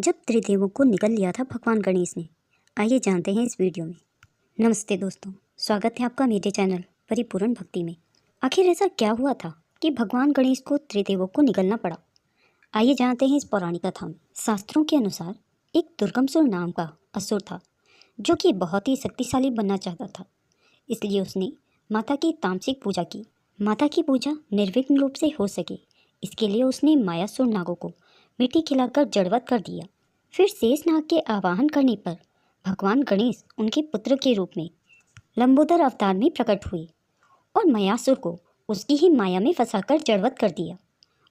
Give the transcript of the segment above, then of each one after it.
जब त्रिदेवों को निगल लिया था भगवान गणेश ने। आइए जानते हैं इस वीडियो में। नमस्ते दोस्तों, स्वागत है आपका मेरे चैनल परिपूर्ण भक्ति में। आखिर ऐसा क्या हुआ था कि भगवान गणेश को त्रिदेवों को निगलना पड़ा? आइए जानते हैं इस पौराणिक कथा में। शास्त्रों के अनुसार एक दुर्गमसुर नाम का असुर था जो कि बहुत ही शक्तिशाली बनना चाहता था। इसलिए उसने माता की तामसिक पूजा की। माता की पूजा निर्विघ्न रूप से हो सके इसके लिए उसने मायासुर नागों को मिट्टी खिलाकर जड़वत कर दिया। फिर शेष नाग के आवाहन करने पर भगवान गणेश उनके पुत्र के रूप में लंबोदर अवतार में प्रकट हुए और मयासुर को उसकी ही माया में फंसाकर जड़वत कर दिया।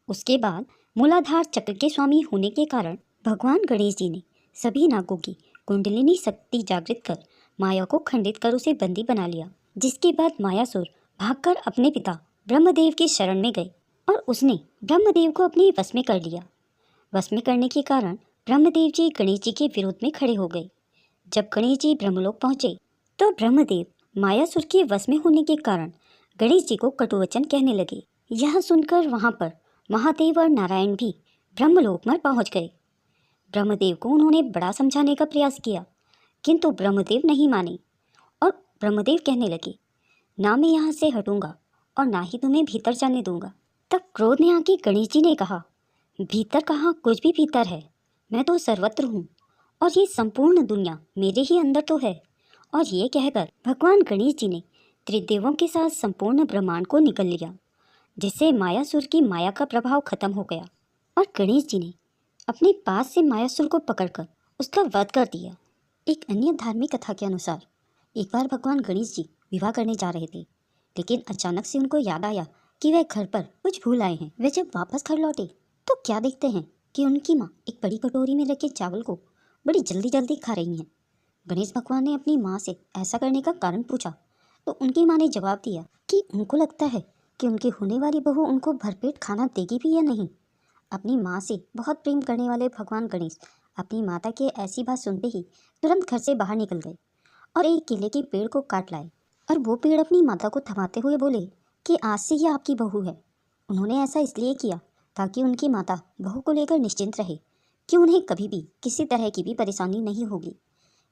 उसके बाद मूलाधार चक्र के स्वामी होने के कारण भगवान गणेश जी ने सभी नागों की कुंडलिनी शक्ति जागृत कर माया को खंडित कर उसे बंदी बना लिया। जिसके बाद मायासुर भागकर अपने पिता ब्रह्मदेव की शरण में गए और उसने ब्रह्मदेव को अपने वश में कर लिया। वश में करने के कारण ब्रह्मदेव जी गणेश जी के विरोध में खड़े हो गए। जब गणेश जी ब्रह्मलोक पहुंचे तो ब्रह्मदेव मायासुर के वश में होने के कारण गणेश जी को कटुवचन कहने लगे। यह सुनकर वहां पर महादेव और नारायण भी ब्रह्मलोक में पहुंच गए। ब्रह्मदेव को उन्होंने बड़ा समझाने का प्रयास किया किंतु ब्रह्मदेव नहीं माने और ब्रह्मदेव कहने लगे, ना मैं यहाँ से हटूंगा और ना ही तुम्हें भीतर जाने दूंगा। तब क्रोध में आके गणेश जी ने कहा, भीतर कहाँ, कुछ भी भीतर है, मैं तो सर्वत्र हूँ और ये संपूर्ण दुनिया मेरे ही अंदर तो है। और ये कहकर भगवान गणेश जी ने त्रिदेवों के साथ संपूर्ण ब्रह्मांड को निगल लिया, जिससे मायासुर की माया का प्रभाव खत्म हो गया और गणेश जी ने अपने पास से मायासुर को पकड़कर उसका वध कर दिया। एक अन्य धार्मिक कथा के अनुसार एक बार भगवान गणेश जी विवाह करने जा रहे थे, लेकिन अचानक से उनको याद आया कि वह घर पर कुछ भूल आए हैं। वे जब वापस घर लौटे तो क्या देखते हैं कि उनकी माँ एक बड़ी कटोरी में रखे चावल को बड़ी जल्दी जल्दी खा रही हैं। गणेश भगवान ने अपनी माँ से ऐसा करने का कारण पूछा तो उनकी माँ ने जवाब दिया कि उनको लगता है कि उनकी होने वाली बहू उनको भरपेट खाना देगी भी या नहीं। अपनी माँ से बहुत प्रेम करने वाले भगवान गणेश अपनी माता की ऐसी बात सुनते ही तुरंत घर से बाहर निकल गए और एक केले के पेड़ को काट लाए और वो पेड़ अपनी माता को थमाते हुए बोले कि आज से ही आपकी बहू है। उन्होंने ऐसा इसलिए किया ताकि उनकी माता बहू को लेकर निश्चिंत रहे कि उन्हें कभी भी किसी तरह की भी परेशानी नहीं होगी।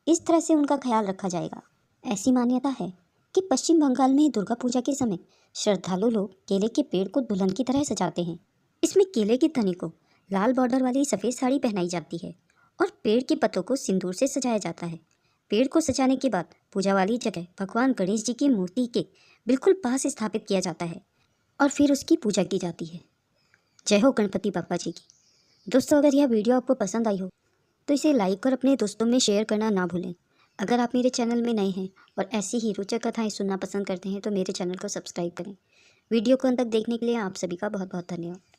इस तरह से उनका ख्याल रखा जाएगा। ऐसी मान्यता है कि पश्चिम बंगाल में दुर्गा पूजा के समय श्रद्धालु लोग केले के पेड़ को दुल्हन की तरह सजाते हैं। इसमें केले के तने को लाल बॉर्डर वाली सफ़ेद साड़ी पहनाई जाती है और पेड़ के पत्तों को सिंदूर से सजाया जाता है। पेड़ को सजाने के बाद पूजा वाली जगह भगवान गणेश जी की मूर्ति के बिल्कुल पास स्थापित किया जाता है और फिर उसकी पूजा की जाती है। जय हो गणपति बाप्पा जी की। दोस्तों, अगर यह वीडियो आपको पसंद आई हो तो इसे लाइक और अपने दोस्तों में शेयर करना ना भूलें। अगर आप मेरे चैनल में नए हैं और ऐसी ही रोचक कथाएं सुनना पसंद करते हैं तो मेरे चैनल को सब्सक्राइब करें। वीडियो को अंत तक देखने के लिए आप सभी का बहुत बहुत धन्यवाद।